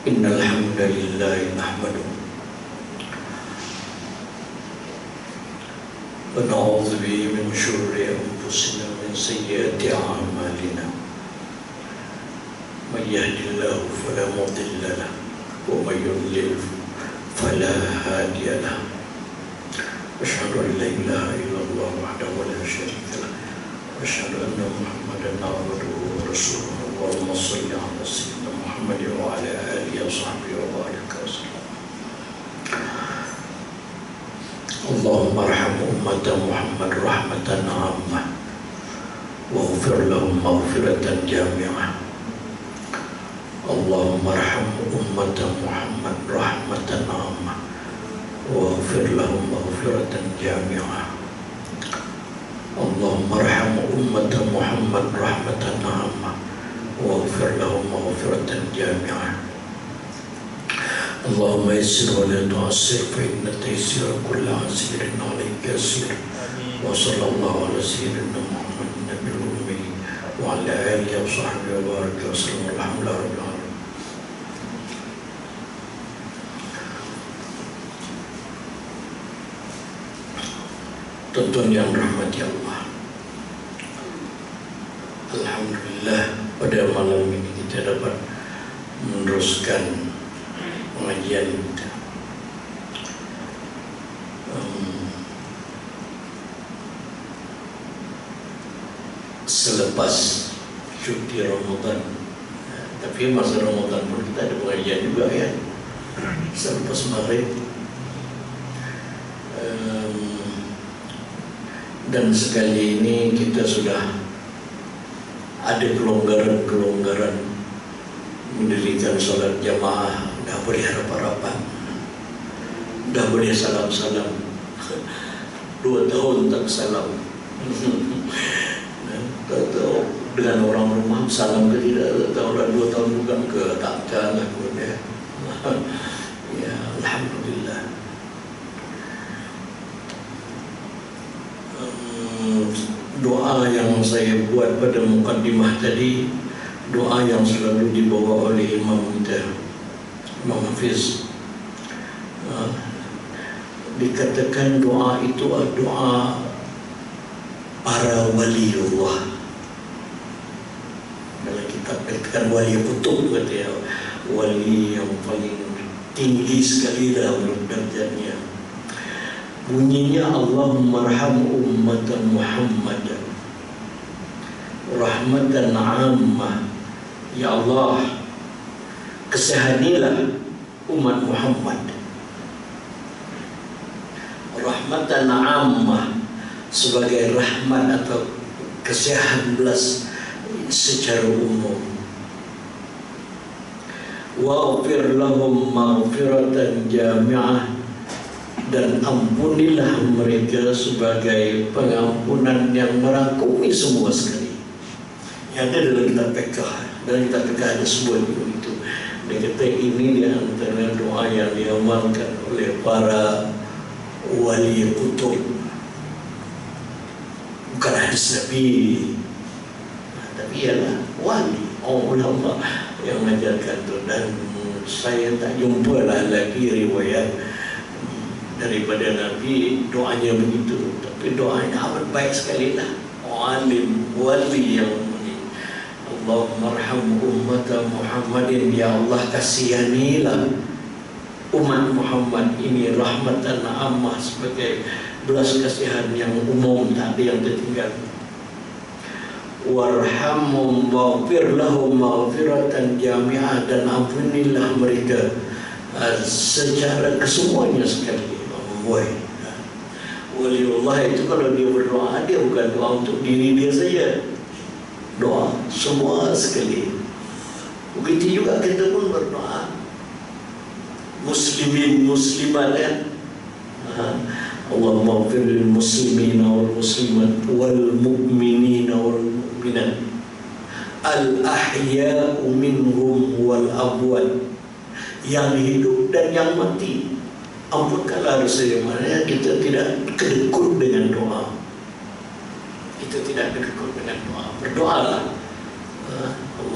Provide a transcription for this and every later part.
Innal hamdalillah nahmaduhu wa na'udzu bihi min shururi anfusina wa min sayyiati a'malina. Man yahdihillahu fala mudilla lahu wa man yudlil fala hadiya lahu. Asyhadu an la ilaha illallah wahdahu la syarika lahu wa asyhadu anna Muhammadan abduhu wa rasuluhu. Allahumma shalli ala sayyidina Muhammad wa ala alihi wa sahbihi wa barik wa sallam. Allahumma arham ummata Muhammad rahmatan 'ammah wa ighfir lahum maghfiratan jami'ah. Allahumma arham ummata Muhammad rahmatan 'ammah wa ighfir lahum maghfiratan jami'ah. Allahumma arham ummata Muhammad rahmatan 'ammah wa ighfir lahum maghfiratan jami'ah. Allahumma yassir wa la tu'assir fa inna taysira kulli 'asirin 'alayka yasir. Wa sallallahu ala sayyidina Muhammad nabiyil ummi wa ala alihi wa sahbihi wa baraka wa sallam. Alhamdulillah rabbil alamin. Tuan-tuan yang rahmati Allah, alhamdulillah pada malam ini kita dapat meneruskan pengajian kita. Selepas cuti Ramadan, tapi masa Ramadan pun kita ada pengajian juga ya. Selepas maghrib, dan sekali ini kita sudah ada kelonggaran mendirikan salat jamaah. Dah boleh harapan-harapan, dah boleh salam-salam. 2 tahun tak salam. Tak tahu dengan orang rumah salam ke tidak, tak tahu dah 2 tahun bukan ke takkan aku ya. Ya, alhamdulillah. Doa yang saya buat pada mukaddimah tadi, doa yang selalu dibawa oleh Imam kita, Imam Hafiz. Dikatakan doa itu doa para waliullah. Kalau kita katakan wali kutub, katanya wali yang paling tinggi sekali dalam derajatnya. Bunyinya Allahumma arham ummatan Muhammad rahmatan 'ammah. Ya Allah, kesehanilah umat Muhammad rahmatan 'ammah, sebagai rahmat atau kesehatan belas secara umum. Waghfir lahum maghfiratan jami'ah, dan ampunilah mereka sebagai pengampunan yang merangkumi semua sekali. Yang ada dalam kitab PK, dalam kitab PK ada sebuah itu. Dia kata ini di antara doa yang diamalkan oleh para wali kutub. Bukan hadis Nabi, tapi ialah wali, ulama yang mengajarkan itu. Dan saya tak jumpa lah lagi riwayat daripada Nabi doanya begitu. Tapi doanya amat baik sekali lah. Alim, wali yang ini, Allahumma arham ummata Muhammadin. Ya Allah, kasihanilah umat Muhammad ini rahmatan 'ammah, sebagai belas kasihan yang umum, tak ada yang tertinggal. Warhamhum waghfir lahum maghfiratan jami'ah, dan ampunilah mereka secara kesemuanya sekali. Waliullah itu kalau dia berdoa, dia bukan doa untuk diri dia saja, doa semua sekali. Begitu juga kita pun berdoa, muslimin muslimat kan. Allahumma ighfir lil muslimina wal muslimat wal mu'minina wal mu'minat al ahya'u minhum wal amwat, yang hidup dan yang mati. Ampunkanlah dosa. Maknanya kita tidak kedekut dengan doa. Kita tidak kedekut dengan doa. Berdoalah.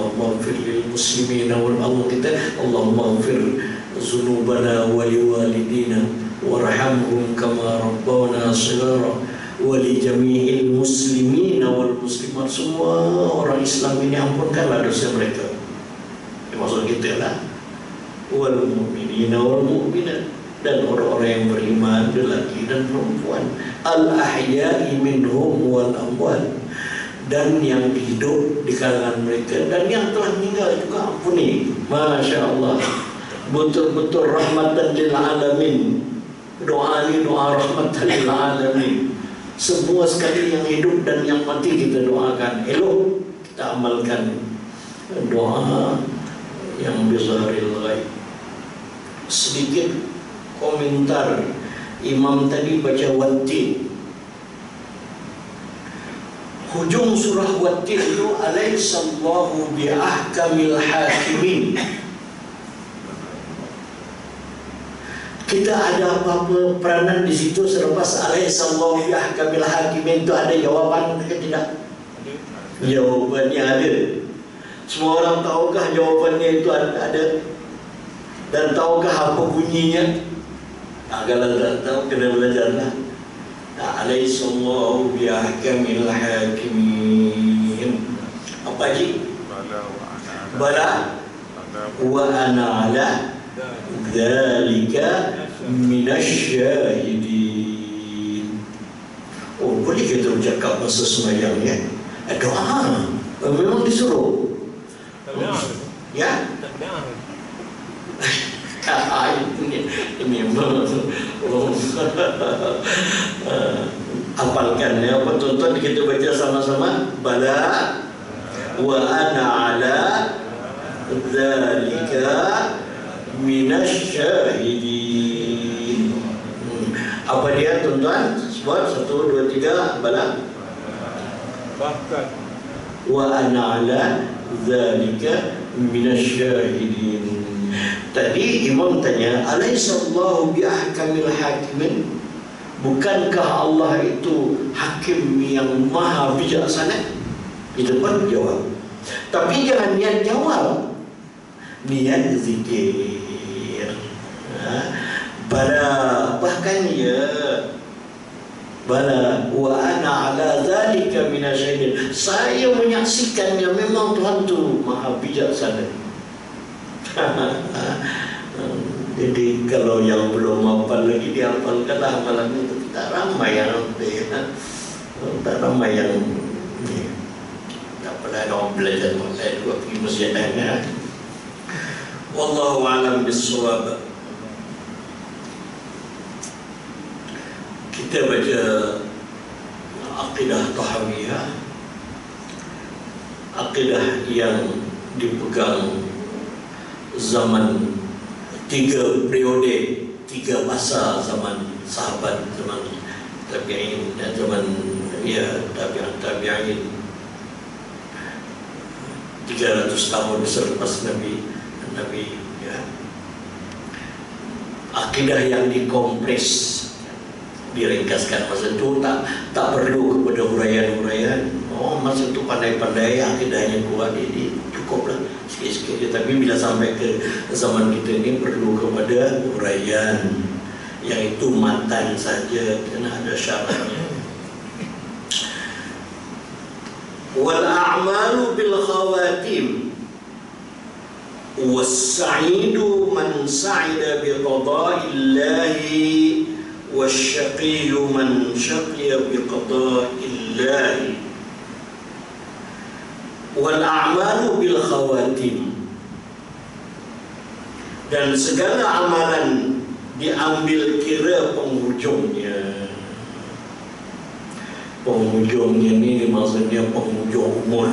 Allahumma ighfir lil muslimina wal Allah kita Allahumma ighfir dzunubana wa liwalidina warhamhum kama rabbawna shighara wa li jami'il muslimina wal muslimat. Semua orang Islam ini ampunkanlah dosa mereka. Maksud kita lah wal mu'minina wal mu'minat, dan orang-orang yang beriman lelaki dan perempuan, al ahya'i minhum wal amwat, dan yang hidup di kalangan mereka dan yang telah meninggal juga ampuni. Masya Allah, betul-betul rahmatan lil alamin. Doa ini doa rahmatan lil alamin. Semua sekali yang hidup dan yang mati kita doakan. Elok kita amalkan doa yang bizaril ghaib. Sedikit komentar Imam tadi baca Wattin. Hujung surah Wattin itu alaihissallahu bi'ahkamil hakimin. Kita ada apa-apa peranan di situ selepas alaihissallahu bi'ahkamil hakimin itu ada jawaban ke tidak? Jawabannya ada. Semua orang tahukah jawabannya itu ada? Dan tahukah apa bunyinya? Kalau tak tahu kena belajarlah. Alaihissallahu bi'ahkamil hakimin. Apa ji? Bala wa ana ala dzalika minasyahidin. Oh, boleh kita bercakap masa sembahyang ya? Doa memang disuruh. Ya? Ini apalkan ya, apa tonton kita baca sama-sama. Bala wa ana ala dzalika minasyahidin. Apa dia tuan-tuan? Sebut 1, 2, 3. Bala wa ana ala dzalika minasyahidin. Tadi Imam tanya, alaihissallahu bi'ahkamil hakimin, bukankah Allah itu hakim yang maha bijaksana? Itu pun jawab. Tapi jangan niat jawab, niat zikir. Bala, bahkan ya bala wa ana ala dzalika minasyahidin. Saya menyaksikannya, memang Tuhan itu maha bijaksana. Jadi kalau yang belum hafal lagi dihafalkanlah hafalan itu. Tak ramai yang tak ramai yang tak pernah orang belajar saya juga pergi masjid lain. Wallahu a'lam bissawab. Kita baca akidah Tahawiyah, akidah yang dipegang zaman 3 periode, 3 masa, zaman sahabat, zaman tabi'in, zaman tabi'in 300 tahun selepas Nabi ya. Akidah yang dikompres, diringkaskan. Masa itu tak perlu kepada huraian-huraian. Oh, masa itu pandai-pandai akidahnya kuat, ini cukuplah sikit-sikit. Tapi bila sampai ke zaman kita ini perlu kepada huraian, yang itu matan saja, kena ada syaratnya. Wal a'malu bil khawatim was-sa'idu man sa'ida bi qada'illahi wasyaqiyyu man syaqiya bi qada'illahi. Wal a'malu bil khawatim, dan segala amalan diambil kira penghujungnya. Penghujungnya ini maksudnya penghujung umur.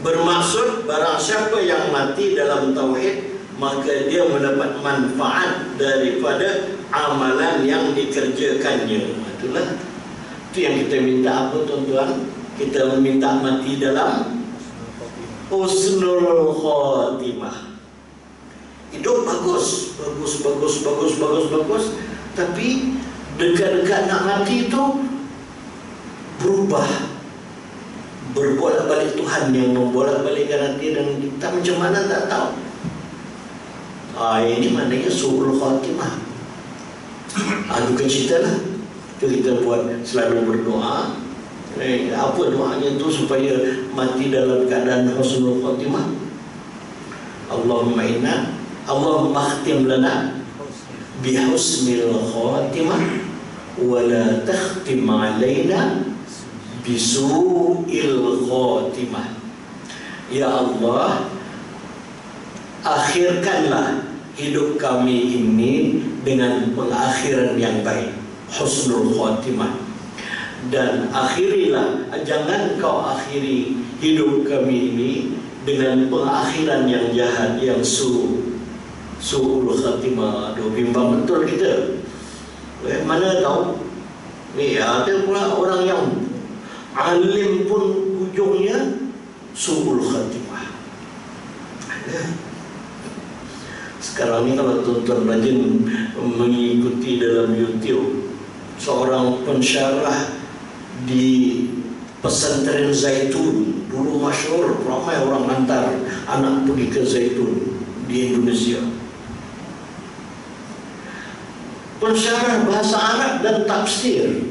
Bermaksud barang siapa yang mati dalam tauhid, maka dia mendapat manfaat daripada amalan yang dikerjakannya. Itulah itu yang kita minta apa tuan-tuan? Kita meminta mati dalam husnul khatimah. Hidup bagus, tapi dekat-dekat nak mati itu berubah. berbolak-balik Tuhan yang membolak-balikkan hati, dan kita macam mana tak tahu. Ini maknanya su'ul khatimah. Duka cita lah. Itu kita buat selalu berdoa. Apa doanya tu supaya mati dalam keadaan husnul khatimah? Allahumma khtim lana bihusnil khatimah wa la takhtim alaina bisu'il khatimah. Ya Allah, akhirkanlah hidup kami ini dengan pengakhiran yang baik, husnul khatimah. Dan akhirilah, jangan kau akhiri hidup kami ini dengan pengakhiran yang jahat, yang su'ul khatimah. Aduh, bimbang betul kita. Mana tahu ada pula orang yang alim pun ujungnya su'ul khatimah. Sekarang ni kalau tuan-tuan rajin mengikuti dalam YouTube, seorang pensyarah di pesantren Zaitun, dulu masyhur, ramai orang hantar anak pergi ke Zaitun di Indonesia. Pensyarah bahasa Arab dan tafsir.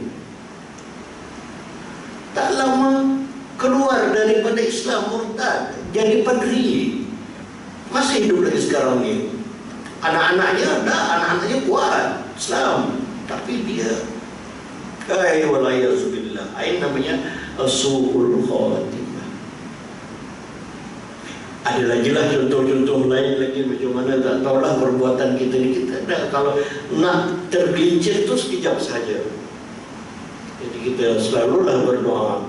Tak lama keluar daripada Islam, murtad, jadi padri. Masih hidup lagi sekarang ni. Anak-anaknya kuat Islam, tapi dia walayyazubillah. Ini namanya su'ul khatimah. Ada lagi lah contoh-contoh lain lagi, macam mana tak tahulah perbuatan kita ni. Kita dah, kalau nak tergelincir tu sekejap saja. Jadi kita selalulah berdoa,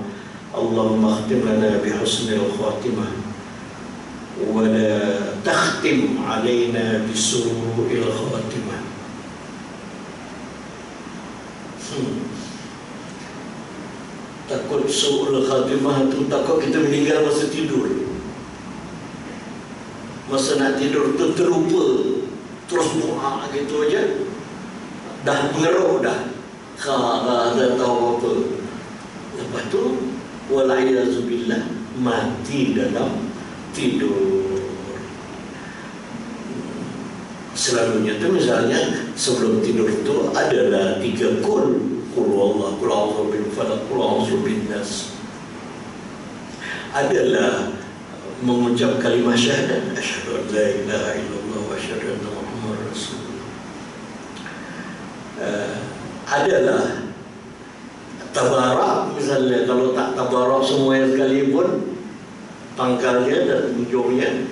Allahumma khtim lana bihusnil khatimah wa la takhtim alaina bisu'il khatimah. Takut su'ul khatimah tu, takut kita meninggal masa tidur. Masa nak tidur tu terlupa, terus doa gitu aja, dah mengeruh dah, tak tahu apa. Lepas tu walayyazubillah, mati dalam tidur. Selalunya tu misalnya sebelum tidur tu adalah 3 kul Allah, kul a'udzu bil falaq, kul a'udzu bin nas. Adalah mengucap kalimah syahadat, asyhadu an la ilaha illallah wa asyhadu anna muhammadar rasulullah. Adalah tabarak, misalnya kalau tak tabarak semuanya sekalipun, pangkalnya dan ujungnya,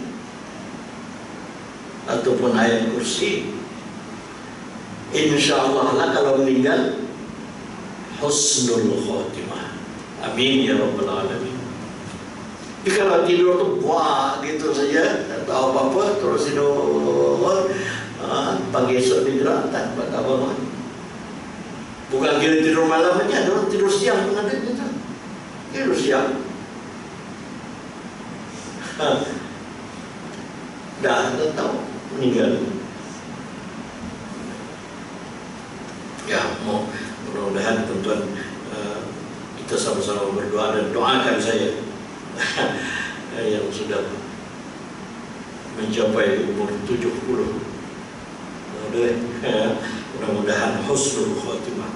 ataupun ayat kursi, insyaAllah lah kalau meninggal husnul khatimah. Amin ya rabbal alamin. Tapi kalau tidur tu buah gitu saja, tak tahu apa-apa, terus tidur, pagi esok digerak, tak dapat apa-apa. Bukan kira tidur malam aja, tidur siang pun ada gitu. Tidur siang. Dah tahu meninggal. Ya, mudah-mudahan tuan-tuan kita sama-sama berdoa dan doakan saya yang sudah mencapai umur 70. Mudah-mudahan husnul khatimah.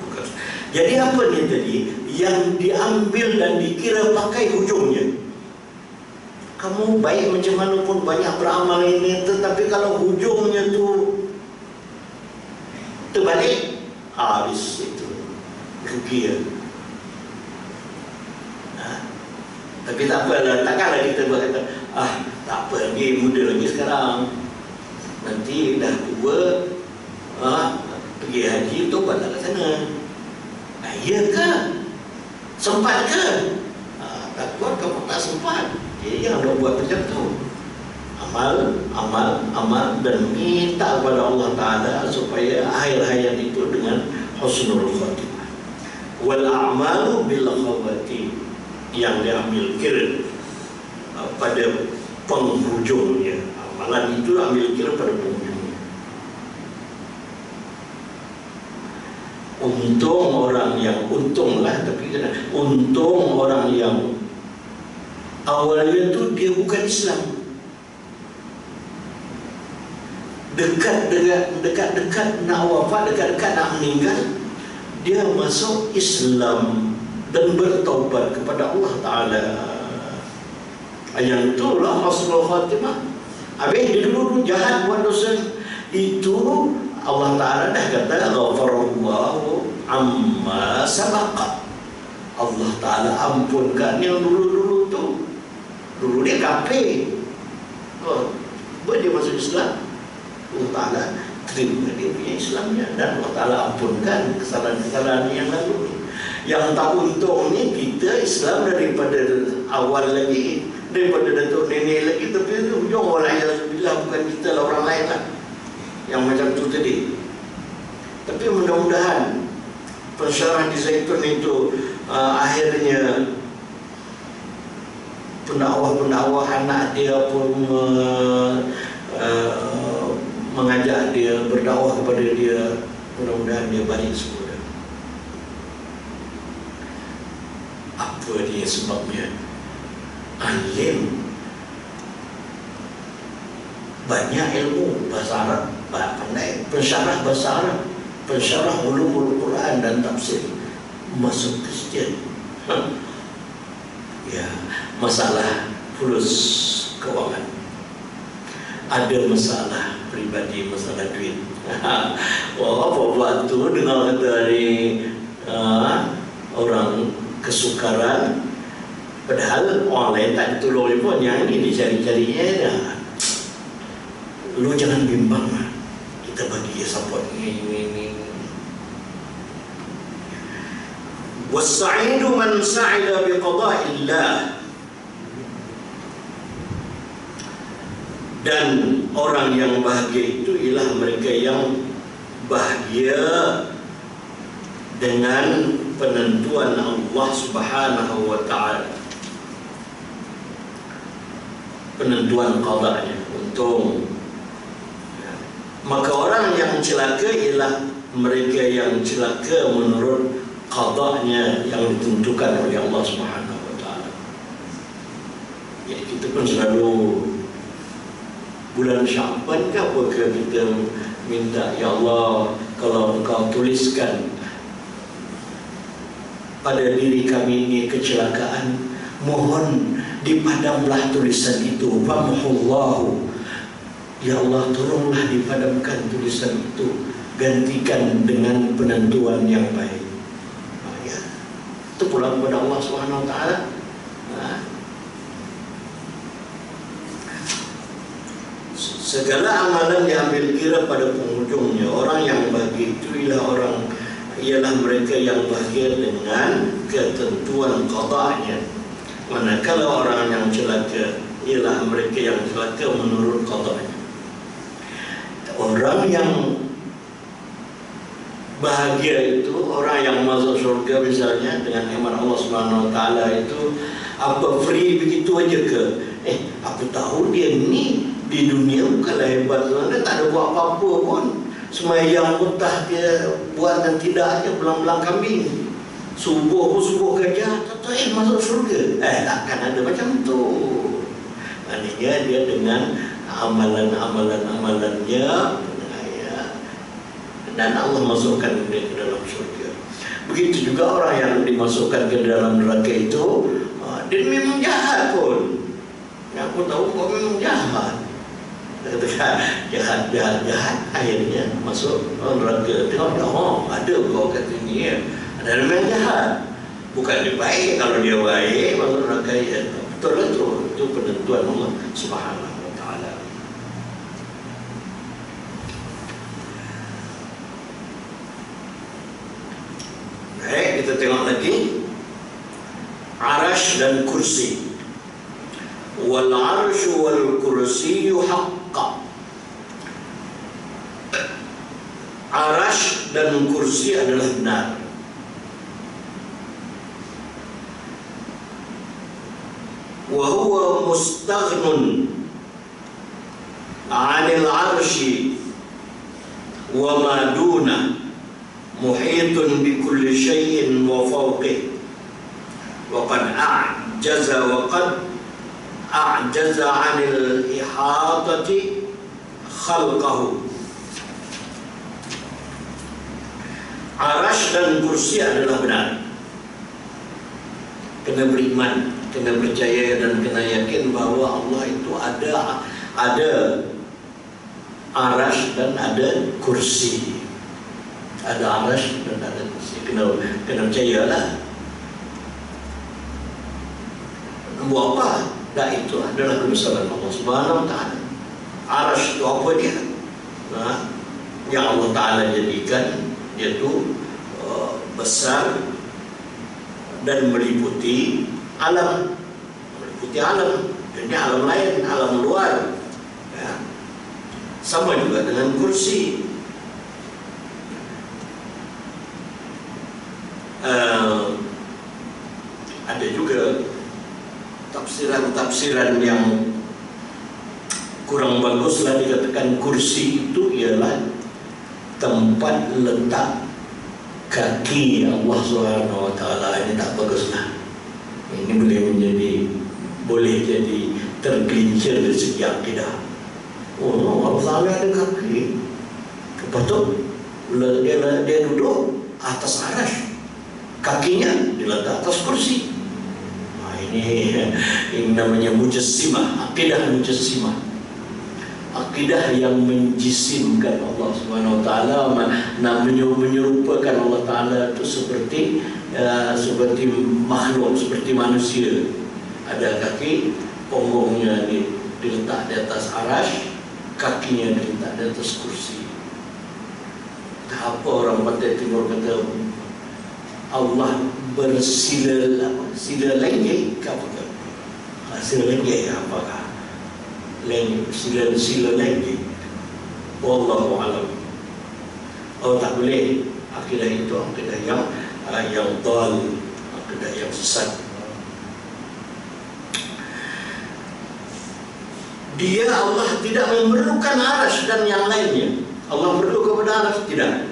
Jadi apa ni tadi yang diambil dan dikira pakai hujungnya? Kamu baik macam mana pun, banyak beramal ini, tetapi kalau hujungnya tu terbalik, habis itu, rugi ya. Tapi tak apalah, takkanlah kita berkata, tak apa lagi, muda lagi sekarang, nanti dah tua, pergi haji tobatlah ke sana. Iya ke? Sempat ke? Tak kuat kamu tak sempat. Jangan buat macam tu. Amal dan minta kepada Allah Ta'ala supaya akhir hayat itu dengan husnul khatimah. Wal a'malu bil khawatim, yang diambil kira pada penghujungnya. Amalan itu ambil kira pada penghujungnya. Untung orang yang, untunglah, tapi untung orang yang awalnya tu dia bukan Islam. Dekat-dekat nak wafat, dekat-dekat nak meninggal, dia masuk Islam dan bertaubat kepada Allah Ta'ala. Yang itulah husnul khatimah. Habis dia dulu jahat buat dosa, itu Allah Ta'ala dah kata ghafarallahu amma sabaqa. Allah Ta'ala ampunkan yang dulu-dulu tu. Dulu dia kafir, dia masuk Islam, Allah Ta'ala terima dia punya Islamnya, dan Allah Ta'ala ampunkan kesalahan-kesalahan yang lalu. Yang tak untung ni, kita Islam daripada awal lagi, daripada datuk nenek lagi, tapi ujung orang yang bukan kita lah, orang lain lah yang macam tu tadi. Tapi mudah-mudahan pensyarah di Zaitun itu akhirnya pendakwah anak dia pun mengajak dia, berdakwah kepada dia. Mudah-mudahan dia balik semula. Apa dia sebabnya? Alim, banyak ilmu bahasa Arab, pandai pensyarah bahasa Arab, pensyarah ulumul Quran dan tafsir, masuk Kristian. Ya, masalah fulus keuangan, ada masalah pribadi, masalah duit. Wah, apa buat tu dengar kata dari orang kesukaran, padahal orang lain tak ditolong pun, yang ini dicari-carinya dah. Lu jangan bimbang lah, kita bagi dia support ini. Wassa'idu man sa'ida biqada'illah. Dan orang yang bahagia itu ialah mereka yang bahagia dengan penentuan Allah Subhanahu wa ta'ala, penentuan qada'nya. Untung. Maka orang yang celaka ialah mereka yang celaka menurut qada'nya yang ditentukan oleh Allah Subhanahu wa ta'ala. Jadi kita pun selalu bulan Sya'ban ke apa ke, kita minta, ya Allah, kalau Engkau tuliskan pada diri kami ini kecelakaan, mohon dipadamlah tulisan itu. Famhullahu, ya Allah, tolonglah dipadamkan tulisan itu, gantikan dengan penentuan yang baik. Itu pulang kepada Allah Subhanahu wa ta'ala. Segala amalan diambil kira pada penghujungnya. Orang yang bahagia itu ialah mereka yang bahagia dengan ketentuan qada'nya. Manakala orang yang celaka ialah mereka yang celaka menurut qada'nya. Orang yang bahagia itu, orang yang masuk surga misalnya dengan nikmat Allah Subhanahu wa ta'ala itu, apa free begitu aja ke? Aku tahu dia ni di dunia bukanlah hebat, sebenarnya tak ada buat apa-apa pun. Semayang mutah dia buat dan tidaknya belang-belang kambing. Subuh gajah, masuk surga. Takkan ada macam tu. Maknanya dia dengan amalan-amalannya, dan Allah masukkan dia ke dalam surga. Begitu juga orang yang dimasukkan ke dalam neraka itu, dia memang jahat pun. Yang aku tahu kau memang jahat. Jahat, akhirnya masuk neraka. Tengok, ada kau kata ni ya. Ada memang jahat. Bukan dia baik. Kalau dia baik, masuk neraka ya. Betul lah tu. Itu penentuan Allah Subhanahu wa ta'ala. Baik, kita tengok lagi. Arash dan kursi. Wal arshu wal kursiyu haqqa. Arash dan kursi adalah benar. Wa huwa mustaghnun 'anil arshi wa ma duna, muhitun bi kulli shay'in wa fawqih, wa qad a'jaza wa qad a'jaza 'anil ihatati khalqahu. Arash dan kursi adalah benar. Kena beriman, kena percaya dan kena yakin bahwa Allah itu ada arash dan ada kursi. Ada arash dan ada kursi. Kena percayalah. Buat apa? Dan itu adalah kebesaran Allah Subhanahu Wa Taala. Arash itu apa dia? Yang Allah Taala jadikan yaitu besar dan meliputi alam, jadi alam lain, alam luar, ya. Sama juga dengan kursi. Ada juga tafsiran yang kurang baguslah dikatakan kursi itu ialah tempat letak kaki Allah Subhanahu Wa Taala. Ini tak baguslah. Ini boleh jadi tergelincir dari segi akidah. Oh, Allah Taala ada kaki. Lepas tu dia duduk atas arash, kakinya diletak atas kursi. Ini namanya mujassimah, akidah mujassimah. Akidah yang menjisimkan Allah Subhanahu Wa Taala, menyerupakan Allah Taala itu seperti makhluk, seperti manusia. Ada kaki, punggungnya diletak di atas arash, kakinya diletak di atas kursi. Apa orang Pantai Timur kata Allah sila lenggek, apakah? Sila lenggek apakah? Sila lenggek. Wallahu a'lam. Oh, tak boleh. Akidah itu akidah yang dal, akidah yang sesat. Dia Allah tidak memerlukan arash dan yang lainnya. Allah perlu kepada arash? Tidak.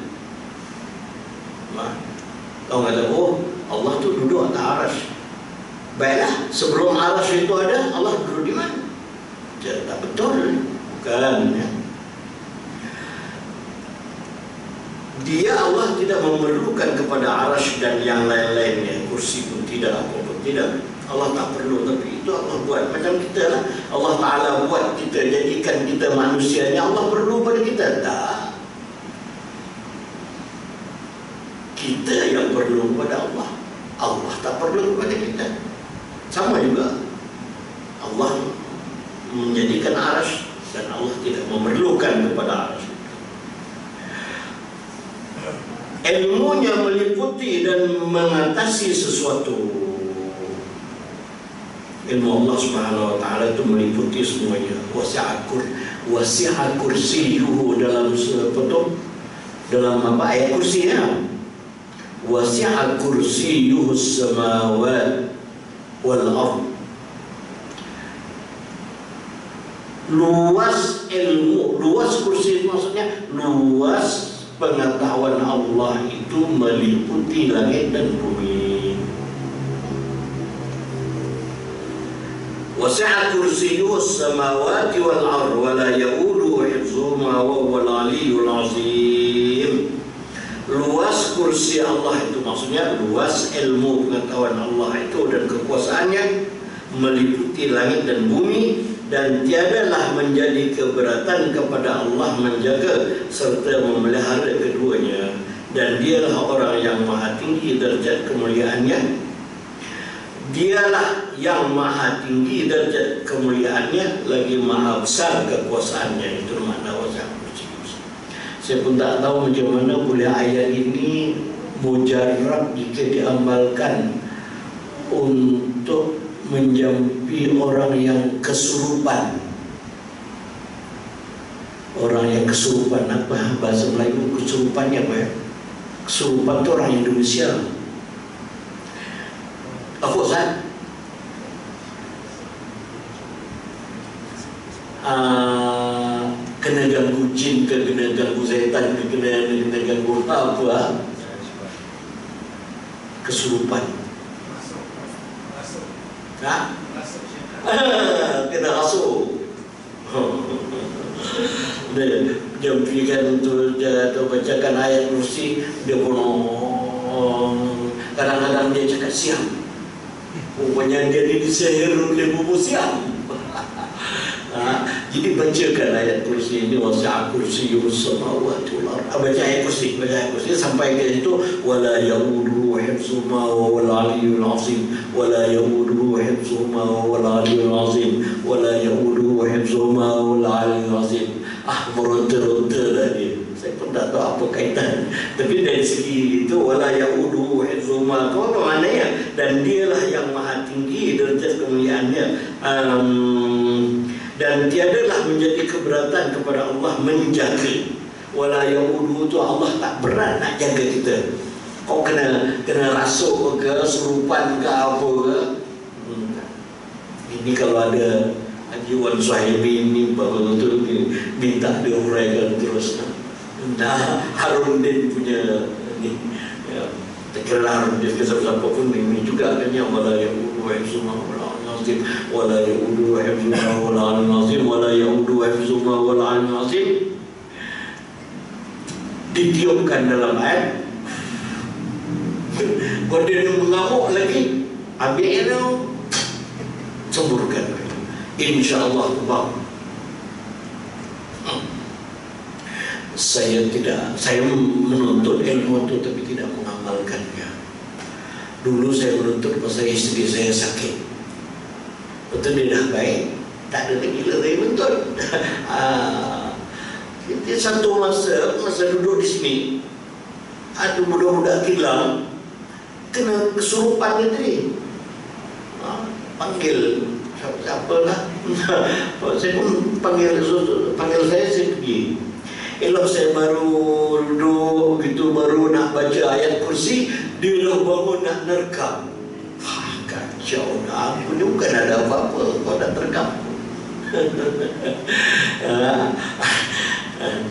Kau kata, oh Allah tu duduk atas arash. Baiklah, sebelum arash itu ada, Allah duduk di mana? Tak betul. Bukan, ya. Dia Allah tidak memerlukan kepada arash dan yang lain-lainnya. Kursi pun tidak, apa pun tidak. Allah tak perlu, tapi itu Allah buat. Macam kita lah, Allah Ta'ala buat kita, jadikan kita manusianya. Allah perlu pada kita? Tak. Kita yang perlu kepada Allah. Allah tak perlu kepada kita. Sama juga, Allah menjadikan arash dan Allah tidak memerlukan kepada arash. Ilmunya meliputi dan mengatasi sesuatu. Ilmu Allah Subhanahu Wa Taala itu meliputi semuanya. Wasi'a kursiyuhu dalam ayat kursi, ya. Wasi'a kursiyuhu as-samawati wal ardh. Luas ilmu, luas kursi itu maksudnya luas pengetahuan Allah itu meliputi langit dan bumi. Wasi'a kursiyyuhu as-samawati wal ardh wa la ya'uduhu hifdhuhuma wa huwal 'aliyyul 'azim. Luas kursi Allah itu maksudnya luas ilmu pengetahuan Allah itu dan kekuasaannya meliputi langit dan bumi, dan tiadalah menjadi keberatan kepada Allah menjaga serta memelihara keduanya, dan dialah orang yang maha tinggi derajat kemuliaannya. Dialah yang maha tinggi derajat kemuliaannya, lagi maha besar kekuasaannya. Itu makna wasi'a kursi. Saya pun tak tahu macam mana boleh ayat ini mujarab jika diamalkan untuk menjampi orang yang kesurupan. Orang yang kesurupan, apa bahasa Melayu kesurupannya apa ya? Kesurupan itu orang Indonesia. Apa Ustaz? Kena ganggu jin ke, kena ganggu setan ke, kena ganggu apa? Kesurupan. kena rasuk. Dia berikan untuk dia bacakan ayat kursi, dia pun kadang-kadang dia cakap siam. Rupanya dia ni disihir oleh bubu siam. Jadi bacakan ayat kursi ini, wasi'a kursiyyuhus samawati wal ardh. Baca ayat kursi sampai ke situ, wala yauduhu hifzuhuma wa huwal aliyyul azim, wala yauduhu hifzuhuma wa huwal aliyyul azim, wala yauduhu hifzuhuma wa huwal aliyyul azim. Meronta-ronta dah dia. Saya pun tak tahu apa kaitan. Tapi dari segi itu, wala yauduhu hifzuhuma, apa maknanya? Dan dialah yang maha tinggi derajat kemuliaannya. Dan tiadalah menjadi keberatan kepada Allah menjaga. Wala yauduhu itu Allah tak berat nak jaga kita. Kau kena rasuk ke, serupan ke apa ke. Ini kalau ada Haji Wan Suhaimi ni betul-betul minta dia uraikan terus. Nah, Haruddin punya ni, ya, tak kira Haruddin ke siapa pun ini juga kan yang wala yauduhu hifzuhuma wala yauduhu hifzuhuma wal aliyyul azim, wala yauduhu hifzuhuma wal aliyyul azim. Ditiupkan dalam ayat. Kalau dia mengamuk lagi, ambil itu, semburkan. InsyaAllah bang. Saya menuntut ilmu itu tapi tidak mengamalkannya. Dulu saya menuntut pasal isteri saya sakit. Betul dia dah baik, tak ada lagi lagi menuntut. Jadi satu masa duduk di sini, ada budak-budak kilang kena kesurupan dia tadi. Panggil siapa-siapalah. Saya pun panggil saya pergi. Elok saya baru duduk gitu, baru nak baca ayat kursi, dia dah bangun nak nerkam. Kacau dah, aku ni bukan ada apa-apa, kau dah terkam.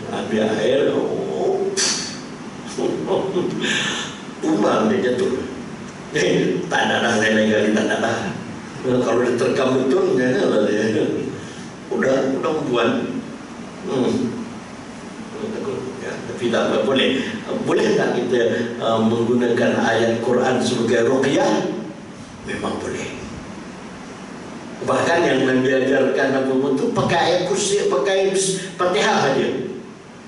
Ambil air, tumbang dia jatuh. Tak ada dah, saya lagi kali tak ada dah. Kalau dia terkam betul, janganlah dia. Udah buan. Ya, tapi tak boleh. Boleh tak kita menggunakan ayat Quran sebagai ruqyah? Memang boleh. Bahkan yang mengajarkan apa pun tu pakai ayat kursi, pakai Fatihah saja.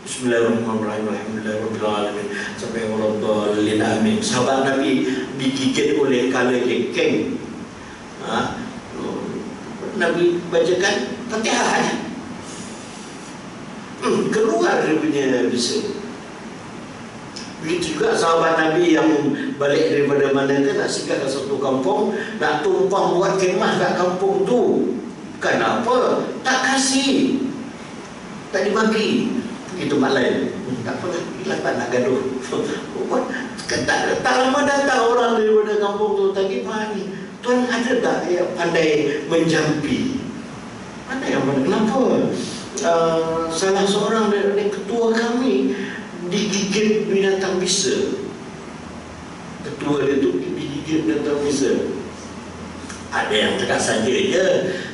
Bismillahirrahmanirrahim. Alhamdulillahirabbil alamin. Sampai waladhdallin amin. Sahabat Nabi digigit oleh kala kengkeng. Nabi bacakan Fatihah saja. Keluar dia punya bisa. Begitu juga sahabat Nabi yang balik daripada mana ke nak singgah ke satu kampung, nak tumpang buat kemah kat kampung tu. Kenapa? Tak kasih, tak dibagi. Begitu mak lain, tak apa, tak nak gaduh. Tak lama datang orang daripada kampung tu tadi, ni tuan ada tak yang pandai menjampi? Ada yang pandai. Kenapa? Salah seorang dari ketua kami digigit binatang bisa. Ketua dia tu digigit binatang bisa. Ada yang cakap saja je,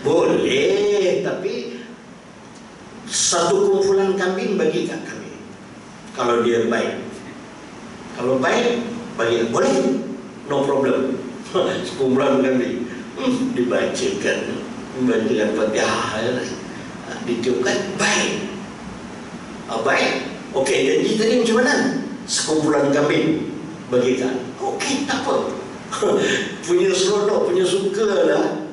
boleh, tapi satu kumpulan kambing bagi kat kami. Kalau dia baik, kalau baik bagi, boleh, no problem. Sekumpulan kambing dibacakan Fatihah, ditiupkan, baik. Baik. Okey, janji tadi macam mana? Sekumpulan kambing bagikan. Okey, tak apa. Punya seronok, punya suka lah.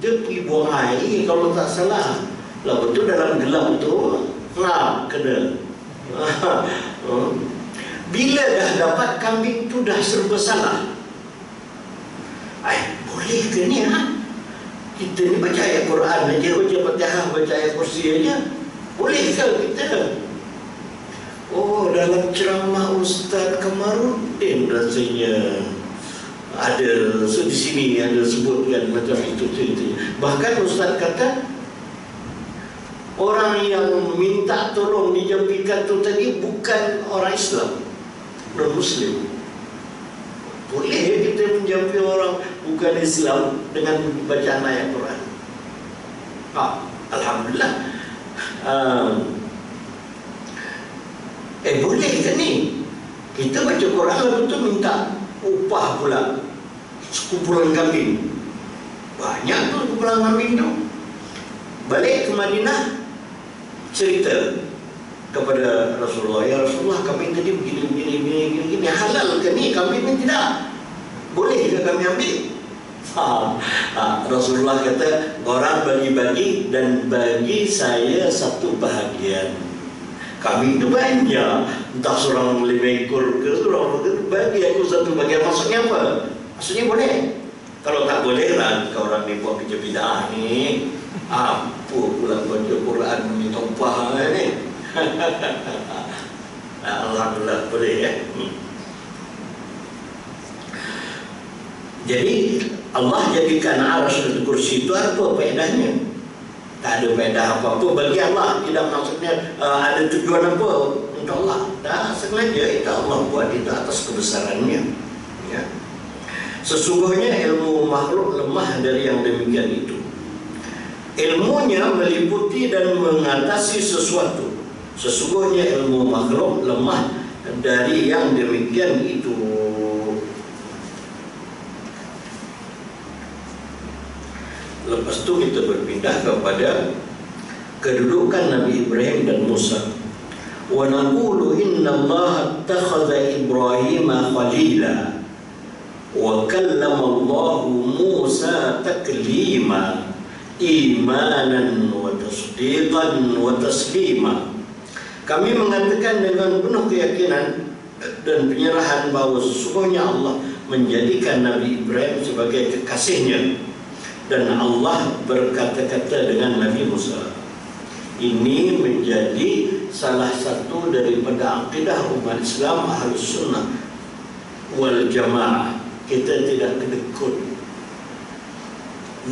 Dia pergi buang air kalau tak salah. Lah betul dalam gelap tu, kena. Bila dah dapat kambing tu dah serba salah. Boleh ke ni kita ni baca ayat Quran aja, baca Fatihah, baca ayat kursi aja. Boleh ke kita? Oh, dalam ceramah Ustaz Kamarudin rasanya ada di sini ada sebutkan macam itu. Bahkan Ustaz kata orang yang minta tolong dijampikan tu tadi bukan orang Islam, non Muslim. Boleh kita menjampi orang bukan Islam dengan bacaan ayat Quran? Alhamdulillah. Boleh ke ni? Kita baca Quran lalu tu minta upah pula sekumpulan kambing. Banyak tu kumpulan kambing tu. Balik ke Madinah, cerita kepada Rasulullah, ya Rasulullah, kambing tadi begini, halal ke ni kambing ni? Tidak. Boleh ke kami ambil? Rasulullah kata, orang bagi-bagi dan bagi saya satu bahagian. Kambing itu banyak, entah seorang 5 ekor ke seorang, bagi aku satu bagian. Maksudnya apa? Maksudnya boleh. Kalau tak boleh lah, kau orang ni buat kerja bid'ah ni. Apa pula baca Quran minta upah ni? Alhamdulillah boleh ya. Jadi Allah jadikan arasy dan kursi itu apa faedahnya? Tak ada faedah apa-apa bagi Allah. Tidak maksudnya ada tujuan apa untuk Allah. Tak sengaja itu Allah buat itu atas kebesarannya ya. Sesungguhnya ilmu makhluk lemah dari yang demikian itu. Ilmunya meliputi dan mengatasi sesuatu. Sesungguhnya ilmu makhluk lemah dari yang demikian itu. Lepas itu kita berpindah kepada kedudukan Nabi Ibrahim dan Musa. Wa naqulu inna Allah attakhadha Ibrahim khalila wa kallama Allah Musa taklima imanan wa tasdiqan wa taslima. Kami mengatakan dengan penuh keyakinan dan penyerahan bahawa sesungguhnya Allah menjadikan Nabi Ibrahim sebagai kekasihnya, dan Allah berkata-kata dengan Nabi Musa. Ini menjadi salah satu daripada akidah umat Islam Ahlus Sunnah wal Jamaah. Kita tidak kedekut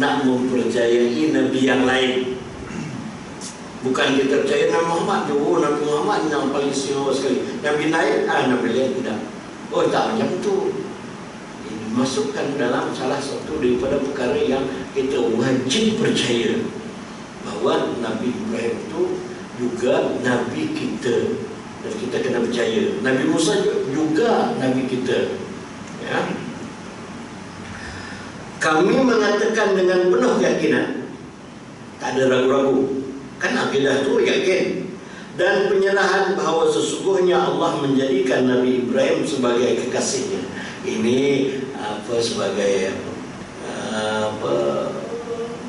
nak mempercayai Nabi yang lain. Bukan kita percaya Nabi Muhammad. Nabi Muhammad yang paling istimewa sekali. Nabi lain, Nabi lain tidak. Oh tak macam tu. Masukkan dalam salah satu daripada perkara yang kita wajib percaya, bahawa Nabi Ibrahim itu juga Nabi kita dan kita kena percaya. Nabi Musa juga Nabi kita ya. Kami mengatakan dengan penuh keyakinan, tak ada ragu-ragu, kan akidah itu yakin, dan penyerahan bahawa sesungguhnya Allah menjadikan Nabi Ibrahim sebagai kekasihnya. Ini sebagai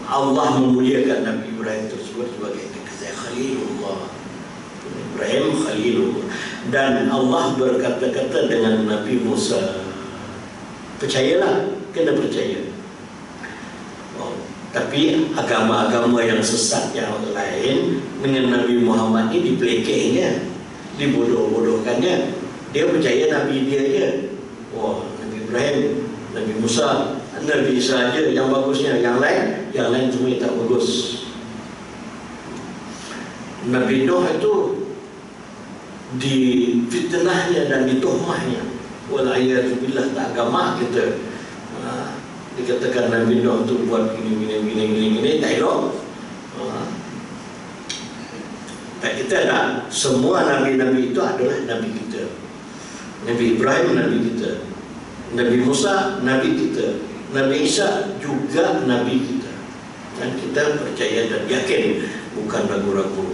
Allah memuliakan Nabi Ibrahim tersebut sebagai kekasih Khalilullah. Ibrahim Khalilullah. Dan Allah berkata-kata dengan Nabi Musa. Percayalah, kena percaya. Tapi agama-agama yang sesat yang lain dengan Nabi Muhammad ini dipelekehnya, dibodoh-bodohkannya. Dia percaya Nabi dia je. Nabi Ibrahim, Nabi Musa, Nabi Isa saja yang bagusnya, yang lain semua tak bagus. Nabi Nuh itu difitnahnya dan dituhmahnya. Wal'iyadzubillah, tak agama kita. Dikatakan Nabi Nuh itu buat gini, tak elok. Tak, kita tak. Semua Nabi-Nabi itu adalah Nabi kita. Nabi Ibrahim Nabi kita, Nabi Musa Nabi kita, Nabi Isa juga Nabi kita. Dan kita percaya dan yakin, bukan ragu-ragu.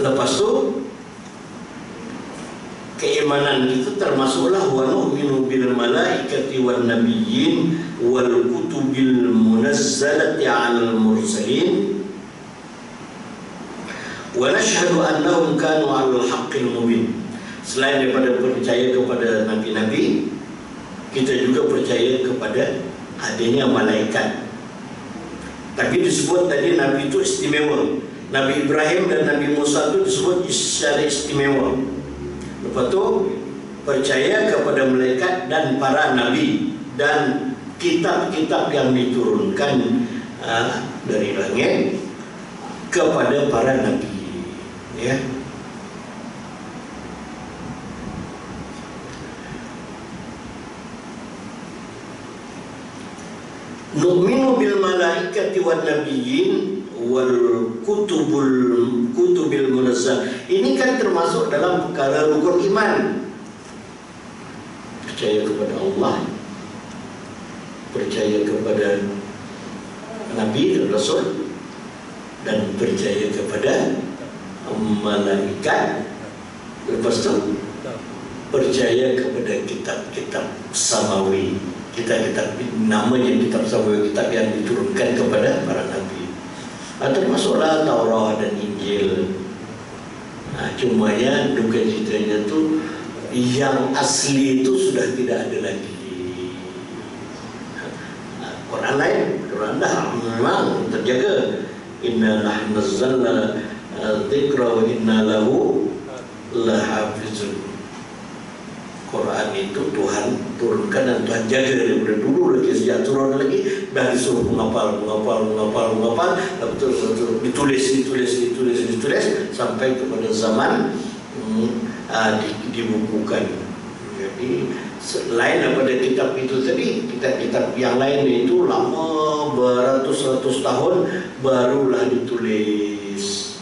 Lepas tu keimanan itu termasuklah wa nu'minu bil malaikati wan nabiyyin wal kutubil munazzalati 'alal mursalin wa nashhadu annahum kanu 'alal haqqil mubin. Selain daripada percaya kepada nabi-nabi, kita juga percaya kepada adanya malaikat. Tapi disebut tadi nabi itu istimewa. Nabi Ibrahim dan Nabi Musa itu disebut secara istimewa. Lepas tu percaya kepada malaikat dan para nabi dan kitab-kitab yang diturunkan dari langit kepada para nabi, ya. nu'minu bil malaikati wan nabiyyin wal kutubil munazzah. Ini kan termasuk dalam perkara rukun iman. Percaya kepada Allah, percaya kepada Nabi dan Rasul, dan percaya kepada malaikat. Lepas itu percaya kepada kitab-kitab samawi, kitab-kitab namanya kitab samawi, kitab yang diturunkan kepada para nabi. Termasuklah Taurat dan Injil. Cumanya duka ceritanya tu yang asli itu sudah tidak ada lagi. Quran lain, Quran dah memang terjaga. Inna nahnu nazzalna dzikra wa inna lahu lahafizun. Quran itu Tuhan turunkan dan Tuhan jaga daripada dulu lagi, sejak turun lagi dah disuruh menghafal terus ditulis sampai kepada zaman dibukukan. Jadi lain daripada kitab itu tadi, kitab-kitab yang lain itu lama beratus-ratus tahun barulah ditulis.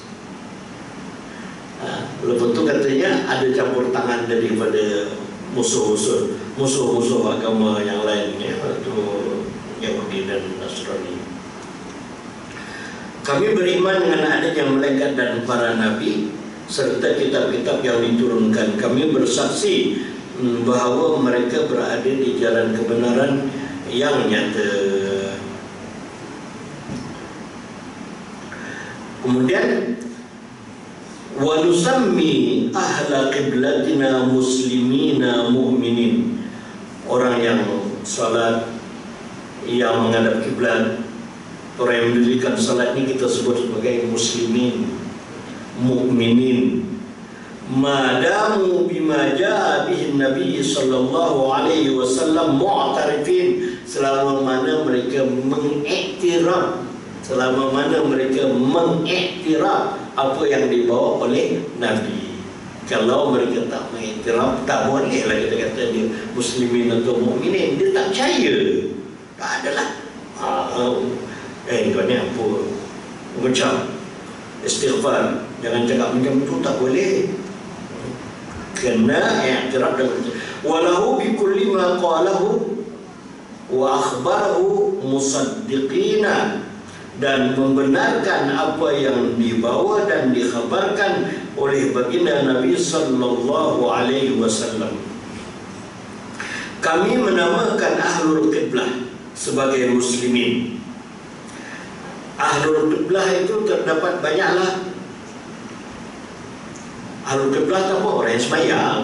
Lepas itu katanya ada campur tangan daripada musuh-musuh agama yang lain, yaitu Yahudi dan Nasrani. Kami beriman dengan adanya malaikat dan para nabi serta kitab-kitab yang diturunkan. Kami bersaksi bahawa mereka berada di jalan kebenaran yang nyata. Kemudian wa nusammi ahla qiblatina muslimina mu'minin. Orang yang salat, yang menghadap kiblat, orang yang mendirikan salat ini kita sebut sebagai muslimin, mu'minin. Madamu bima jaa bihi Nabi sallallahu alaihi wasallam mu'tarifin, selama mana mereka mengiktiraf, apa yang dibawa oleh Nabi. Kalau mereka tak mengiktiraf, tak boleh lah kita kata dia muslimin atau mukminin. Dia tak percaya. Tak adalah. Kau ni apa? Macam istighfar, jangan cakap macam tu, tak boleh. Kena i'tiraf dengan walahu bi kulli ma qalahu wa akhbarahu musaddiqina, dan membenarkan apa yang dibawa dan dikhabarkan oleh baginda Nabi sallallahu alaihi wasallam. Kami menamakan ahlul qiblah sebagai muslimin. Ahlul qiblah itu terdapat banyaklah. Ahlul qiblah itu apa? Orang yang sembahyang.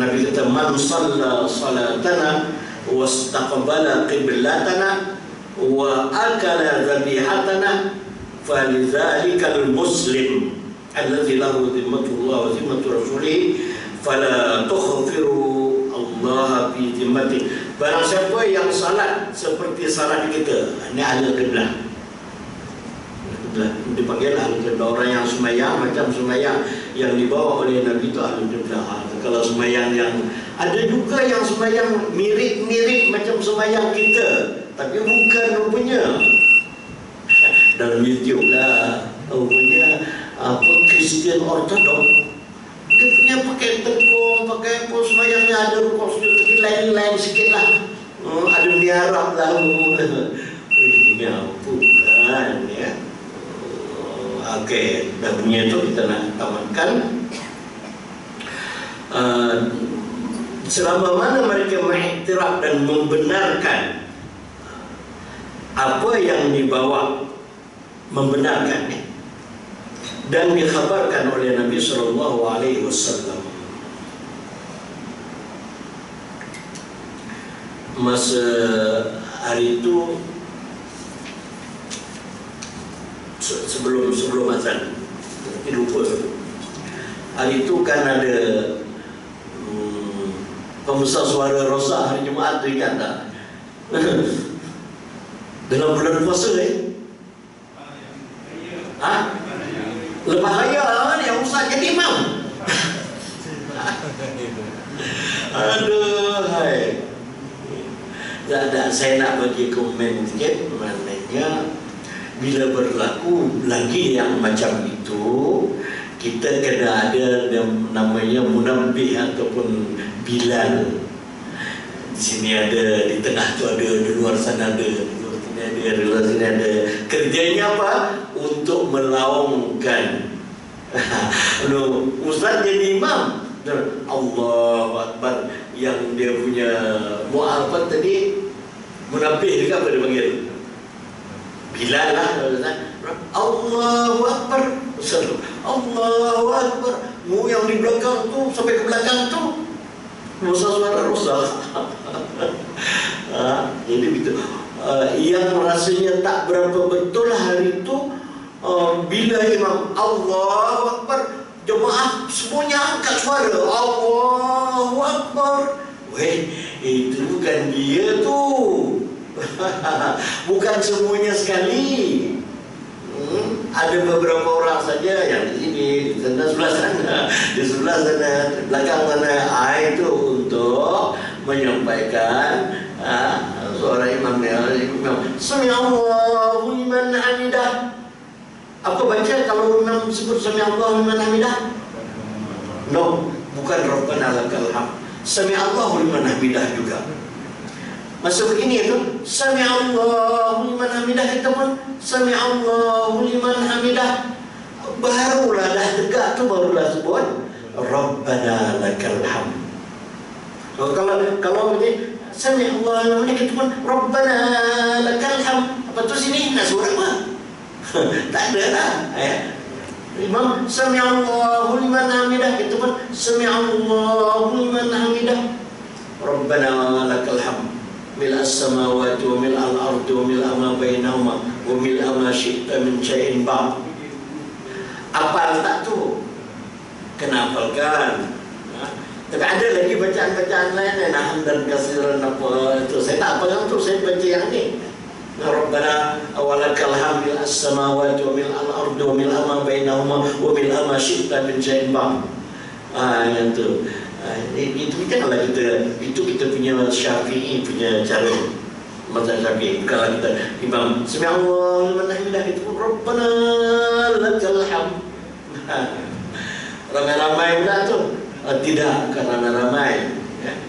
Nabi kata man shalla salatana wastaqbala qiblatana wa akala dhabihatana falidzalikal muslim alladzi lahu dhimmatullah wa dhimmatu rasulih fala tukhfiru Allah fi dhimmati. Barang siapa yang salat seperti salat kita, ini ahlul qiblah. Dipanggil ahlul qiblah. Orang yang sembahyang macam sembahyang yang dibawa oleh Nabi itu ahlul qiblah. Kalau sembahyang yang ada juga yang sembahyang mirip-mirip macam sembahyang kita, tapi bukan rupanya. Dalam YouTube lah, rupanya apa Kristian Ortodok, dia punya pakai tekung, pakai apa sembahyangnya ada rukuk sujud, tapi lain-lain sikit lah. Ada miarab lah. Ini apa kan ya? Okey, dah punya itu kita nak tamatkan. Selama mana mereka mengiktiraf dan membenarkan apa yang dibawa, membenarkan dan dikhabarkan oleh Nabi sallallahu alaihi wasallam. Masa hari itu sebelum azan, tapi lupa. Hari itu kan ada pembesar suara rosak hari Jumaat tu, ingat tak? Dalam bulan puasa lepas raya yang ustaz jadi imam. Aduh, hai. Saya nak bagi komen sikit. Maknanya bila berlaku lagi yang macam itu, kita kena ada yang namanya munabbih ataupun bilal. Di sini ada, di tengah tu ada, di luar sana ada, di luar sini ada. Kerjanya apa? Untuk melaungkan. Ustaz jadi imam, Allahu Akbar, yang dia punya mu'alafat tadi munabbih juga apa dia panggil? Bilal lah. Allahu Akbar, Allahu Akbar. Mu yang di belakang tu sampai ke belakang tu rosak suara rosak. Jadi begitu. Yang rasanya tak berapa betul hari itu, bila imam Allahu Akbar, jemaah semuanya angkat suara Allahu Akbar. Weh, itu bukan dia tu. Bukan semuanya sekali. Ada beberapa orang saja yang di sini, di sana, sebelah sana, di sebelah sana, di belakang sana. Itu untuk menyampaikan suara imam dia. Sami Allahu liman hamidah. Apa baca kalau imam sebut Sami Allahu liman hamidah? No, bukan Rabbana lakal hamd. Sami Allahu liman hamidah juga. Masuk ini itu Sami Allahu liman hamidah, kita pun Sami Allahu liman hamidah. Barulah dah tegak tu, barulah sebut Rabbana lakal hamd. Kalau begini Sami Allahu liman hamidah, kita pun Rabbana lakal hamd. Apa tu sini nak surat apa? Tak ada lah. Imam Sami Allahu liman hamidah, kita pun Sami Allahu liman hamidah. Rabbana lakal hamd mil'a as-samawati wa mil'a al-ardi wa mil'a ma bainahuma wa mil'a ma syi'ta min syai'in ba'd. Apal tak tu? Kena hafalkan. Tapi ada lagi bacaan-bacaan lain, hamdan katsiran apa itu. Saya tak hafal tu, saya baca yang ni. Rabbana awalakal hamd mil'a as-samawati wa mil'a al-ardi wa mil'a ma bainahuma wa mil'a ma syi'ta min syai'in ba'd. Yang tu. Itu bukanlah kita punya Syafi'i punya cara mazhab Syafi'i. Bukanlah kita imam Sami Allahu liman hamidah, itu pun Rabbana lakal hamd. Ramai-ramai pula tu. Tidak, bukan ramai-ramai.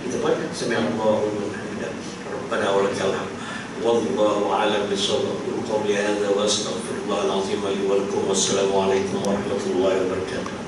Kita pun Sami Allahu liman hamidah, Rabbana walakal hamd. Wallahu a'lam bishawab. Qawli hadza wa astaghfirullahal azim li wa lakum. Wassalamu alaikum warahmatullahi wabarakatuh.